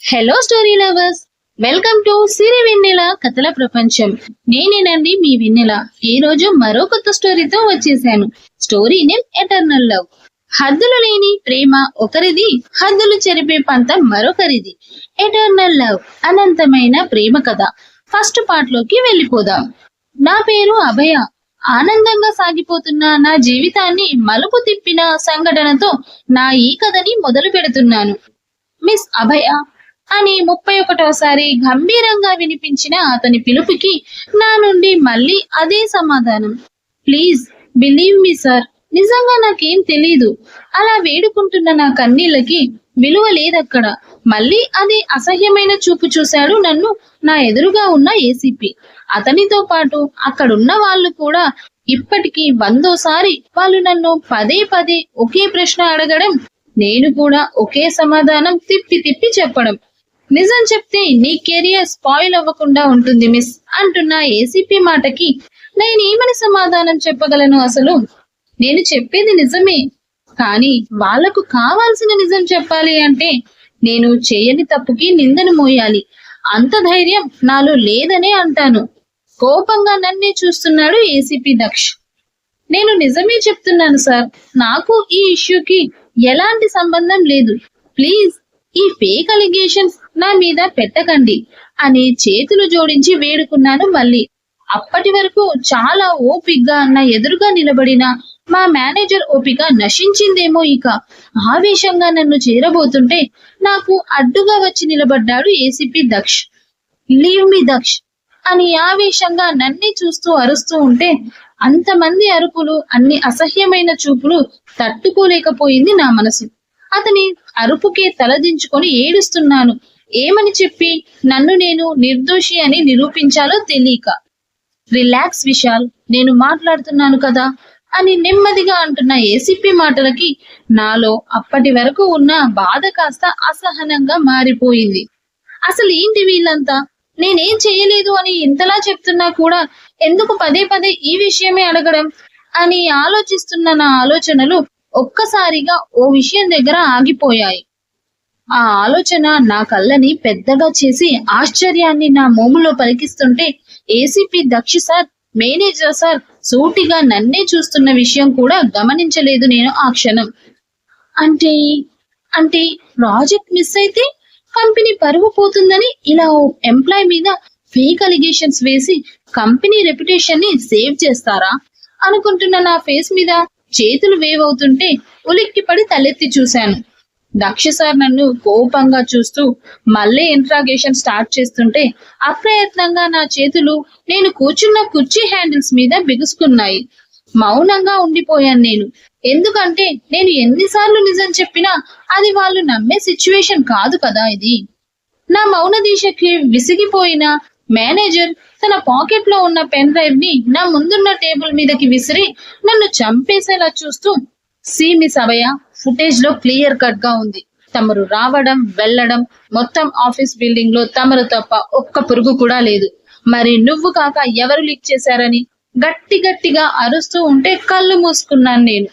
Hello story lovers, welcome to Siri Vennela కథల ప్రపంచం. నేనేనండి మీ వెన్నెల. ఈ రోజు మరో కొత్త స్టోరీతో వచ్చేసాను. Story name eternal love. హద్దులు లేని ప్రేమ ఒకరిది, హద్దులు చెరిపే పంతం మరొకరిది. ఎటర్నల్ లవ్, అనంతమైన ప్రేమ కథ. ఫస్ట్ పార్ట్ లోకి వెళ్ళిపోదాం. నా పేరు అభయ. ఆనందంగా సాగిపోతున్న నా జీవితాన్ని మలుపు తిప్పిన సంఘటనతో నా ఈ కథని మొదలు పెడుతున్నాను. మిస్ అభయ అని 31సారి గంభీరంగా వినిపించిన అతని పిలుపుకి నా నుండి మళ్ళీ అదే సమాధానం. ప్లీజ్ బిలీవ్ మీ సార్, నిజంగా నాకేం తెలీదు. అలా వేడుకుంటున్న నా కన్నీళ్ళకి విలువ లేదక్కడ. మళ్ళీ అదే అసహ్యమైన చూపు చూశాడు నన్ను నా ఎదురుగా ఉన్న ఏసీపీ. అతనితో పాటు అక్కడున్న వాళ్ళు కూడా ఇప్పటికీ 100సారి వాళ్ళు నన్ను పదే పదే ఒకే ప్రశ్న అడగడం, నేను కూడా ఒకే సమాధానం తిప్పి తిప్పి చెప్పడం. నిజం చెప్తే నీ కెరియర్ స్పాయిల్ అవ్వకుండా ఉంటుంది మిస్ అంటున్న ఏసీపీ మాటకి నేనేమని సమాధానం చెప్పగలను? అసలు నేను చెప్పేది నిజమే, కానీ వాళ్లకు కావాల్సిన నిజం చెప్పాలి అంటే నేను చేయని తప్పుకి నిందను మోయాలి. అంత ధైర్యం నాలో లేదనే అంటాను. కోపంగా నన్నే చూస్తున్నాడు ఏసీపీ దక్ష్. నేను నిజమే చెప్తున్నాను సార్, నాకు ఈ ఇష్యూకి ఎలాంటి సంబంధం లేదు. ప్లీజ్ ఈ ఫేక్ అలిగేషన్స్ నా మీద పెట్టకండి అని చేతులు జోడించి వేడుకున్నాను మళ్ళీ. అప్పటి వరకు చాలా ఓపిగ్గా నా ఎదురుగా నిలబడిన మా మేనేజర్ ఓపిక నశించిందేమో. ఇక ఆవేశంగా నన్ను చేరబోతుంటే నాకు అడ్డుగా వచ్చి నిలబడ్డాడు ACP Daksh. Leave me Daksh అని ఆవేశంగా నన్నే చూస్తూ అరుస్తూ ఉంటే అంతమంది అరుపులు, అన్ని అసహ్యమైన చూపులు తట్టుకోలేకపోయింది నా మనసు. అతని అరుపుకే తలదించుకొని ఏడుస్తున్నాను. ఏమని చెప్పి నన్ను నేను నిర్దోషి అని నిరూపించాలో తెలియక. రిలాక్స్ విశాల్, నేను మాట్లాడుతున్నాను కదా అని నెమ్మదిగా అంటున్న ఏసీపీ మాటలకి నాలో అప్పటి వరకు ఉన్న బాధ కాస్త అసహనంగా మారిపోయింది. అసలు ఏంటి వీళ్ళంతా? నేనేం చేయలేదు అని ఇంతలా చెప్తున్నా కూడా ఎందుకు పదే పదే ఈ విషయమే అడగడం అని ఆలోచిస్తున్న నా ఆలోచనలు ఒక్కసారిగా ఓ విషయం దగ్గర ఆగిపోయాయి. ఆ ఆలోచన నా కళ్ళని పెద్దగా చేసి ఆశ్చర్యాన్ని నా మోములో పలికిస్తుంటే ఏసీపీ దక్షి సార్, మేనేజర్ సార్ సూటిగా నన్నే చూస్తున్న విషయం కూడా గమనించలేదు నేను ఆ క్షణం. అంటే అంటే ప్రాజెక్ట్ మిస్ అయితే కంపెనీ పరువు పోతుందని ఇలా ఓ ఎంప్లాయ్ మీద ఫేక్ అలిగేషన్స్ వేసి కంపెనీ రెప్యుటేషన్ ని సేవ్ చేస్తారా అనుకుంటున్న నా ఫేస్ మీద చేతులు వేవ్ అవుతుంటే ఉలిక్కిపడి తలెత్తి చూశాను. దక్ష సార్ నన్ను కోపంగా చూస్తూ మళ్ళీ ఇంట్రాగేషన్ స్టార్ట్ చేస్తుంటే అప్రయత్నంగా నా చేతులు నేను కూర్చున్న కుర్చీ హ్యాండిల్స్ మీద బిగుసుకున్నాయి. మౌనంగా ఉండిపోయాను నేను. ఎందుకంటే నేను ఎన్నిసార్లు నిజం చెప్పినా అది వాళ్ళు నమ్మే సిచ్యువేషన్ కాదు కదా ఇది. నా మౌన దీక్షకి విసిగిపోయిన మేనేజర్ తన పాకెట్ లో ఉన్న పెన్ డ్రైవ్ ని నా ముందున్న టేబుల్ మీదకి విసిరి నన్ను చంపేసేలా చూస్తూ, సి మిస్ అభయ, ఫుటేజ్ లో క్లియర్ కట్ గా ఉంది. తమరు రావడం వెళ్ళడం మొత్తం ఆఫీస్ బిల్డింగ్ లో తమరు తప్ప ఒక్క పురుగు కూడా లేదు. మరి నువ్వు కాక ఎవరు లీక్ చేశారని గట్టి గట్టిగా అరుస్తూ ఉంటే కళ్ళు మూసుకున్నాను నేను.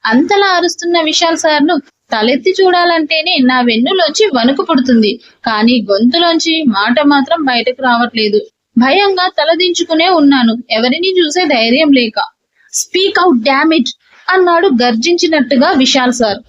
అంతలా అరుస్తున్న విశాల్ సార్ను తలెత్తి చూడాలంటేనే నా వెన్నులోంచి వణుకు పుడుతుంది. కానీ గొంతులోంచి మాట మాత్రం బయటకు రావట్లేదు. భయంగా తలదించుకునే ఉన్నాను, ఎవరిని చూసే ధైర్యం లేక. స్పీక్ అవుట్ డామ్ ఇట్ అన్నాడు గర్జించినట్టుగా విశాల్ సార్.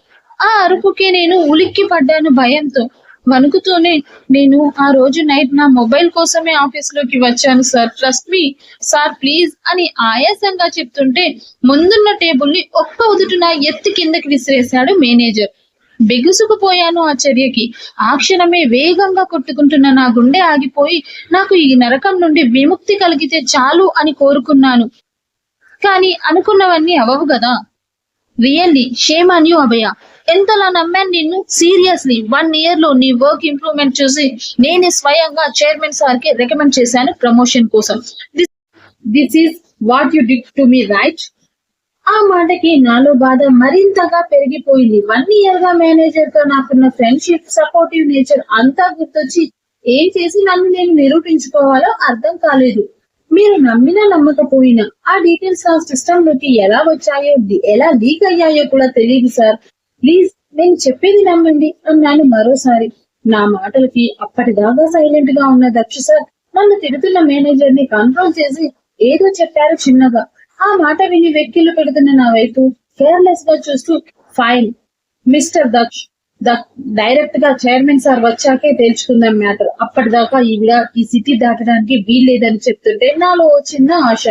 ఆ అరుపుకే నేను ఉలిక్కి పడ్డాను భయంతో. వణుకుతూనే, నేను ఆ రోజు నైట్ నా మొబైల్ కోసమే ఆఫీస్ లోకి వచ్చాను sir, trust me sir please అని ఆయాసంగా చెప్తుంటే ముందున్న టేబుల్ ని ఒక్క ఉదుటున ఎత్తి కిందకి విసిరేశాడు మేనేజర్. బిగుసుకుపోయాను ఆ చర్యకి. ఆ క్షణమే వేగంగా కొట్టుకుంటున్న నా గుండె ఆగిపోయి నాకు ఈ నరకం నుండి విముక్తి కలిగితే చాలు అని కోరుకున్నాను. కానీ అనుకున్నవన్నీ అవవు కదా. రియల్లీ షేమ్ ఆన్ యూ అభయ. ఎంతలా నమ్మాను నిన్ను. సీరియస్లీ 1 year లో నీ వర్క్ ఇంప్రూవ్మెంట్ చూసి నేనే స్వయంగా చైర్మన్ సార్ కి రికమెండ్ చేశాను ప్రమోషన్ కోసం. This is what you did to me right? ఆ మాటకి నాలో బాధ మరింతగా పెరిగిపోయింది. 1 year గా మేనేజర్ తో నాకున్న ఫ్రెండ్షిప్, సపోర్టివ్ నేచర్ అంతా గుర్తొచ్చి ఏం చేసి నన్ను నేను నిరూపించుకోవాలో అర్థం కాలేదు. మీరు నమ్మినా నమ్మకపోయినా ఆ డీటెయిల్స్ ఆ సిస్టమ్ లోకి ఎలా వచ్చాయో, ఎలా లీక్ అయ్యాయో కూడా తెలియదు సార్. ప్లీజ్ నేను చెప్పేది నమ్మండి అన్నాను మరోసారి. నా మాటలకి అప్పటిదాకా సైలెంట్ గా ఉన్న దక్ష సార్ నన్ను తిడుతున్న మేనేజర్ ని కంట్రోల్ చేసి ఏదో చెప్పారు చిన్నగా. ఆ మాట విని వెక్కిళ్ళు పెడుతున్న నా వైపు కేర్లెస్ గా చూస్తూ, ఫైన్ మిస్టర్ దక్ష్, డైరెక్ట్ గా చైర్మన్ సార్ వచ్చాకే తేల్చుకుందాం మ్యాటర్. అప్పటిదాకా ఈవిడ ఈ సిటీ దాటడానికి వీల్లేదని చెప్తుంటే నాలో ఓ చిన్న ఆశ.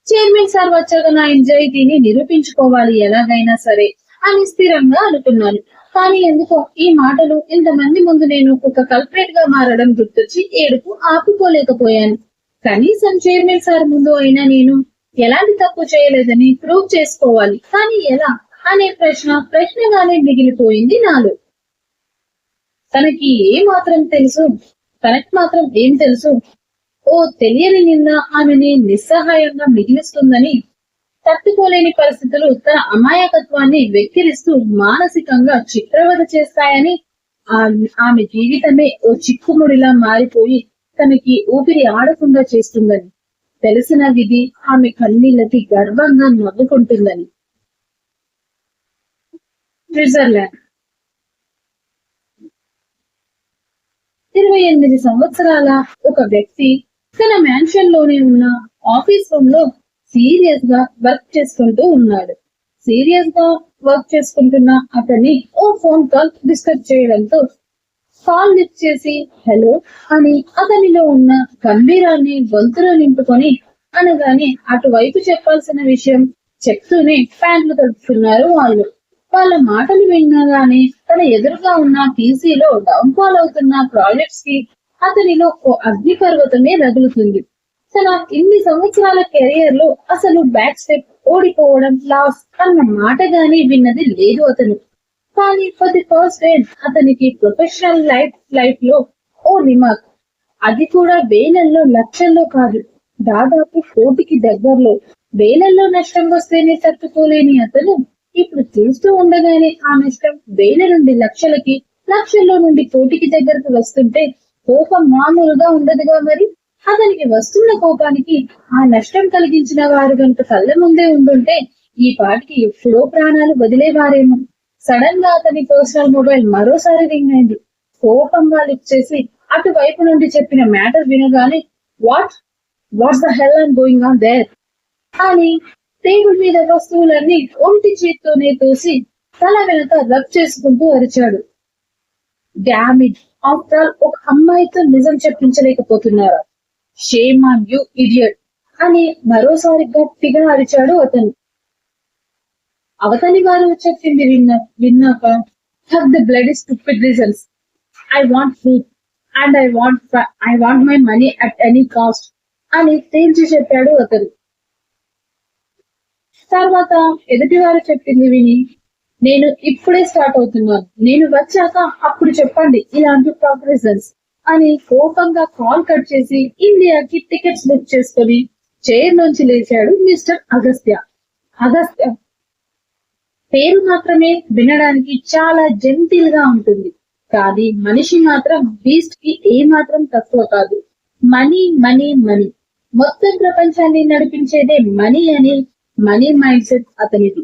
చైర్మన్ సార్ వచ్చాక నా నిజాయితీని నిరూపించుకోవాలి ఎలాగైనా సరే అని స్థిరంగా అనుకున్నాను. కానీ ఎందుకో ఈ మాటలు ఇంతమంది ముందు నేను ఒక కల్ప్రేట్ గా మారడం గుర్తొచ్చి ఏడుపు ఆపుకోలేకపోయాను. కనీసం చైర్మన్ సార్ ముందు అయినా నేను ఎలాంటి తప్పు చేయలేదని ప్రూవ్ చేసుకోవాలి. కానీ ఎలా అనే ప్రశ్నగానే మిగిలిపోయింది నాలో. తనకి తనకి మాత్రం ఏం తెలుసు? ఓ తెలియని నింద ఆమెని నిస్సహాయంగా మిగిలిస్తుందని, తట్టుకోలేని పరిస్థితులు తన అమాయకత్వాన్ని వెక్కిరిస్తూ మానసికంగా చిత్రవద చేస్తాయని, ఆమె జీవితమే ఓ చిక్కుముడిలా మారిపోయి తనకి ఊపిరి ఆడకుండా చేస్తుందని తెలిసిన విధి ఆమె కన్నీళ్లకి గర్వంగా నవ్వుకుంటుందని. స్విట్జర్లాండ్ 28 సంవత్సరాల ఒక వ్యక్తి తన మ్యాన్షన్ లోనే ఉన్న ఆఫీస్ రూమ్ లో సీరియస్ గా వర్క్ చేసుకుంటూ ఉన్నాడు. సీరియస్ గా వర్క్ చేసుకుంటున్న అతన్ని ఓ ఫోన్ కాల్ డిస్టర్బ్ చేయడంతో కాల్ లిఫ్ట్ చేసి హలో అని అతనిలో ఉన్న గంభీరాన్ని గొంతులో నింపుకొని అనగానే అటువైపు చెప్పాల్సిన విషయం చెప్తూనే ప్యాంట్లు తడుపుతున్నారు వాళ్ళు. వాళ్ళ మాటలు వినగానే తన ఎదురుగా ఉన్న టీసీలో డౌన్ ఫాల్ అవుతున్న ప్రాజెక్ట్స్ కి అతనిలో ఓ అగ్ని పర్వతమే రగులుతుంది. తన ఇన్ని సంవత్సరాల కెరియర్ లో అసలు బ్యాక్ స్టెప్, ఓడిపోవడం, లాస్ అన్న మాట గాని విన్నది లేదు అతను. కానీ ఫర్ ది ఫస్ట్ టైం అతనికి ప్రొఫెషనల్ లైఫ్ లో ఓ రిమార్క్, అది కూడా వేలల్లో లక్షల్లో కాదు, దాదాపు కోటికి దగ్గరలో. వేలల్లో నష్టం వస్తేనే తట్టుకోలేని అతను ఇప్పుడు చూస్తూ ఉండగానే ఆ నష్టం వేల నుండి లక్షలకి, లక్షల్లో నుండి కోటికి దగ్గరకు వస్తుంటే కోపం మామూలుగా ఉండదుగా మరి. అతనికి వస్తున్న కోపానికి ఆ నష్టం కలిగించిన వారు గనుక కళ్ళ ముందే ఉండుంటే ఈ పాటికి ఎప్పుడో ప్రాణాలు వదిలేవారేమో. సడన్ గా అతని పర్సనల్ మొబైల్ మరోసారి రింగ్ అయింది. కోపంగా లిఫ్ట్ చేసి అటువైపు నుండి చెప్పిన మ్యాటర్ వినగానే what's the hell I'm going on their అని టేబుల్ మీద వస్తువులన్నీ ఒంటి చేత్తోనే తోసి తల వెనక రబ్ చేసుకుంటూ అరిచాడు. డామిట్, ఆఫ్టర్ ఆల్ ఒక అమ్మాయితో నిజం చెప్పించలేకపోతున్నారా? షేమ్ ఆన్ యు ఇడియట్ అని మరోసారి గట్టిగా అరిచాడు అతను. అవతలి వారు చెప్పింది విన్నాక hack the blood stupid reasons, I want food and I want my money at any cost అని తేల్చి చెప్పాడు అతను. తర్వాత ఎదుటివారు చెప్పింది విని నేను ఇప్పుడే స్టార్ట్ అవుతున్నాను, నేను వచ్చాక అప్పుడు చెప్పండి ఇలాంటి ప్రాపరేషన్స్ అని కోపంగా కాల్ కట్ చేసి ఇండియాకి టికెట్స్ బుక్ చేసుకుని చైర్ నుంచి లేచాడు మిస్టర్ అగస్త్య. పేరు మాత్రమే వినడానికి చాలా జెంటిల్ గా ఉంటుంది, కానీ మనిషి మాత్రం బీస్ట్ కి ఏ మాత్రం తక్కువ కాదు. మనీ మనీ మనీ, మొత్తం ప్రపంచాన్ని నడిపించేదే మనీ అని మనీ మైండ్ సెట్ అతనిది.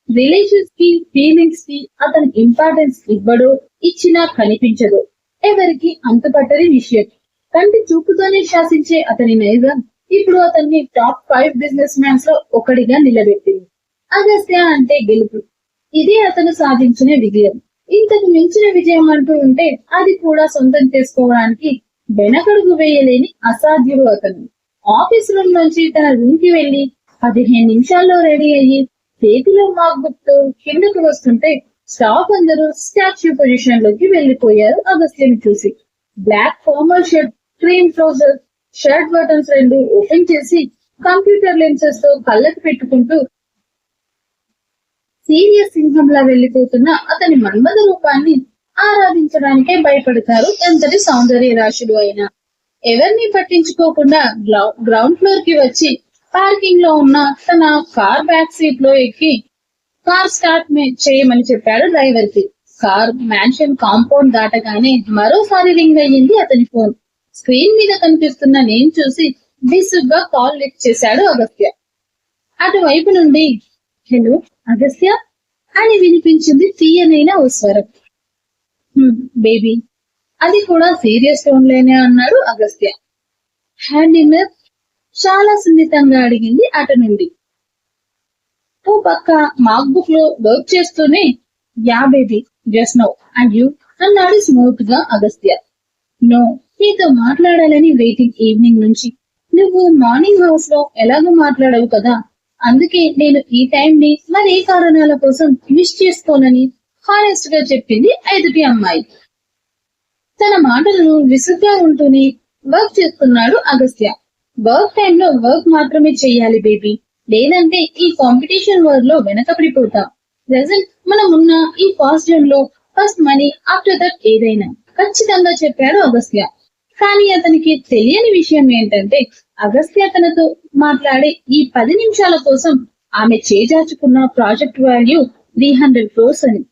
రిలేషన్స్ కి, ఫీలింగ్స్ కి అతని ఇంపార్టెన్స్ ఇవ్వడో ఇచ్చినా కనిపించదు. ఎవరికి అంతుపట్టని విషయం. కంటి చూపుతోనే శాసించే అతని నైజం ఇప్పుడు అతన్ని టాప్ 5 బిజినెస్ మ్యాన్స్ లో ఒకడిగా నిలబెట్టింది. అగస్త్య అంటే గెలుపు, ఇదే అతను సాధించిన విజయం. ఇంతకు మించిన విజయం అంటూ ఉంటే అది కూడా సొంతం చేసుకోవడానికి వెనకడుగు వేయలేని అసాధ్యుడు అతను. ఆఫీస్ రూమ్ నుంచి తన రూమ్ కి వెళ్లి 15 నిమిషాల్లో రెడీ అయ్యి చేతిలో మాక్ బుక్ తో కిందకు వస్తుంటే స్టాఫ్ అందరూ స్టాచ్యూ పొజిషన్ లోకి వెళ్లిపోయారు అగస్త్యని చూసి. Black formal shirt, cream trouser, shirt buttons 2 open చేసి కంప్యూటర్ లెన్సెస్ తో కళ్ళకు పెట్టుకుంటూ సీరియస్ సింహంలా వెళ్లిపోతున్న అతని మన్మథ రూపాన్ని ఆరాధించడానికే భయపడతారు ఎంతటి సౌందర్య రాశులు అయినా. ఎవరిని పట్టించుకోకుండా గ్రౌండ్ ఫ్లోర్ కి వచ్చి పార్కింగ్ లో ఉన్న తన కార్ బ్యాక్ సీట్ లో ఎక్కి కార్ స్టార్ట్ చేయమని చెప్పాడు డ్రైవర్ కి. కార్ మ్యాన్షన్ కాంపౌండ్ దాటగానే మరోసారి రింగ్ అయ్యింది అతని ఫోన్. స్క్రీన్ మీద కనిపిస్తున్న నేమ్ చూసి విసుగ్గా కాల్ లిఫ్ట్ చేశాడు అగస్త్య. అటువైపు నుండి హలో అగస్త్య అని వినిపించింది తీయనైన ఓ స్వరం. బేబీ అది కూడా సీరియస్ టోన్ లోనే అన్నాడు అగస్త్య. Hand dinner? చాలా సున్నితంగా అడిగింది అటు నుండి. ఓ పక్క మాక్ బుక్ లో వర్క్ చేస్తూనే, yeah baby, just no. And you? అన్నాడు స్మూత్ గా అగస్త్య. నో, నీతో మాట్లాడాలని వెయిటింగ్ ఈవినింగ్ నుంచి. నువ్వు మార్నింగ్ హౌస్ లో ఎలాగో మాట్లాడవు కదా, అందుకే నేను ఈ టైం ని మరే కారణాల కోసం మిస్ చేసుకోనని హానెస్ట్ గా చెప్పింది ఎదుటి అమ్మాయి. తన మాటలను విసుగ్గా ఉంటూనే వర్క్ చేస్తున్నాడు అగస్త్య. వర్క్ టైంలో వర్క్ మాత్రమే చెయ్యాలి బేబీ, లేదంటే ఈ కాంపిటీషన్ వరల్డ్ లో వెనకబడిపోతాం. ప్రెసెంట్ మనం ఉన్న ఈ ఫాస్ట్ జోన్ లో ఫస్ట్ మనీ, ఆఫ్టర్ దట్ ఏదైనా, ఖచ్చితంగా చెప్పాడు అగస్త్య. కానీ అతనికి తెలియని విషయం ఏంటంటే, అగస్త్య తనతో మాట్లాడే ఈ 10 నిమిషాల కోసం ఆమె చేజార్చుకున్న ప్రాజెక్ట్ వాల్యూ 300 crores అని.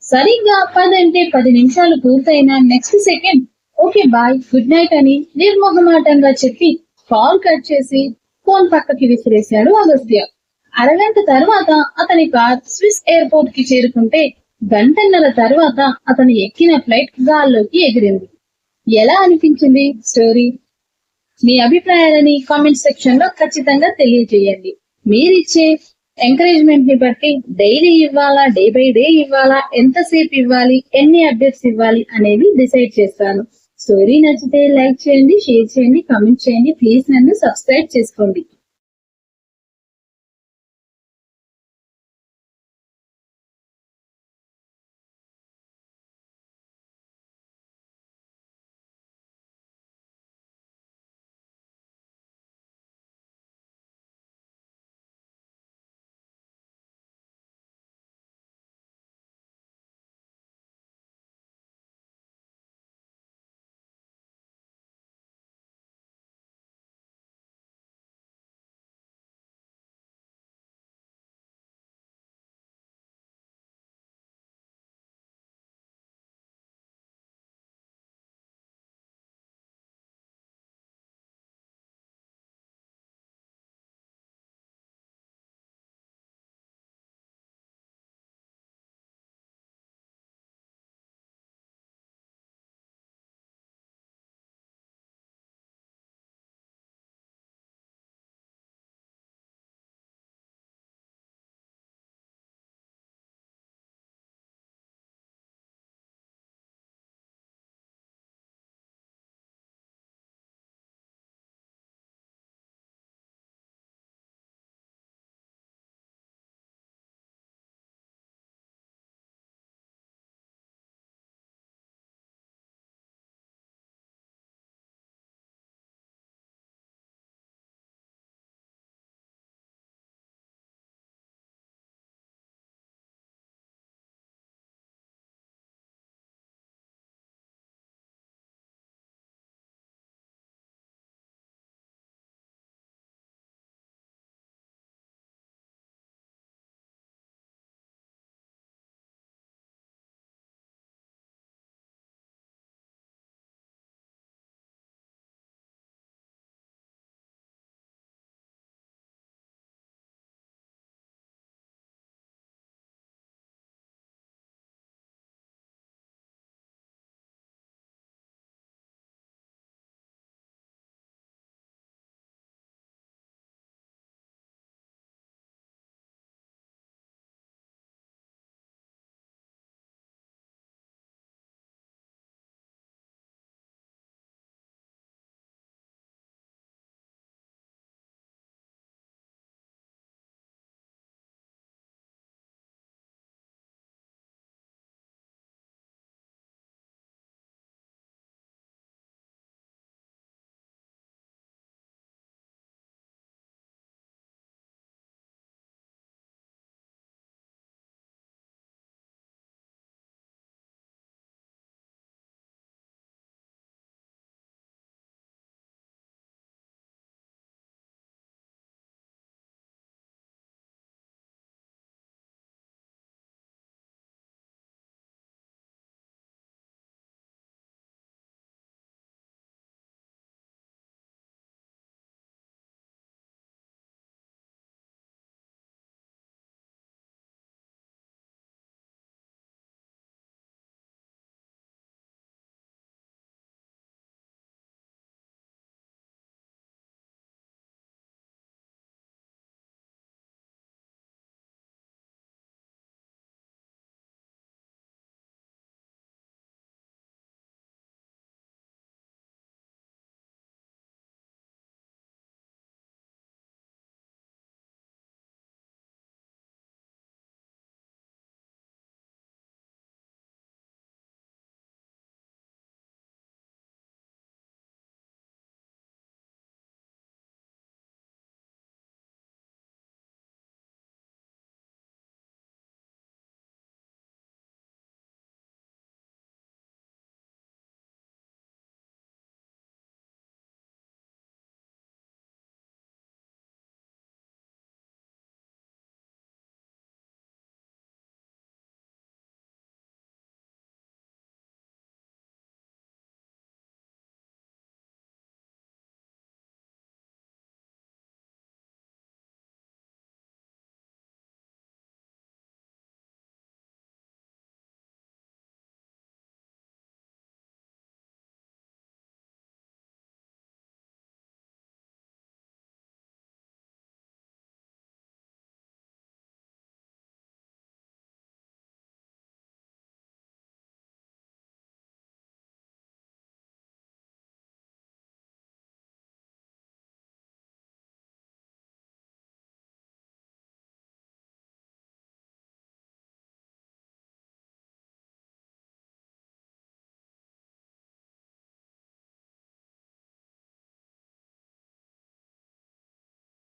సరిగ్గా 10 అంటే 10 నిమిషాలు పూర్తయిన next second okay bye, good night అని నిర్మోహమాటంగా చెప్పి కాల్ కట్ చేసి ఫోన్ పక్కకి విసిరేశాడు అగస్త్య. అరగంట తర్వాత అతని కార్ స్విస్ ఎయిర్పోర్ట్ కి చేరుకుంటే, గంటన్నర తర్వాత అతను ఎక్కిన ఫ్లైట్ గాల్లోకి ఎగిరింది. ఎలా అనిపించింది స్టోరీ? మీ అభిప్రాయాలని కామెంట్ సెక్షన్ లో ఖచ్చితంగా తెలియజేయండి. మీరిచ్చే ఎంకరేజ్మెంట్ ని బట్టి డైలీ ఇవ్వాలా, డే బై డే ఇవ్వాలా, ఎంతసేపు ఇవ్వాలి, ఎన్ని అప్డేట్స్ ఇవ్వాలి అనేది డిసైడ్ చేస్తాను. స్టోరీ నచ్చితే లైక్ చేయండి, షేర్ చేయండి, కామెంట్ చేయండి. ప్లీజ్ నన్ను సబ్స్క్రైబ్ చేసుకోండి.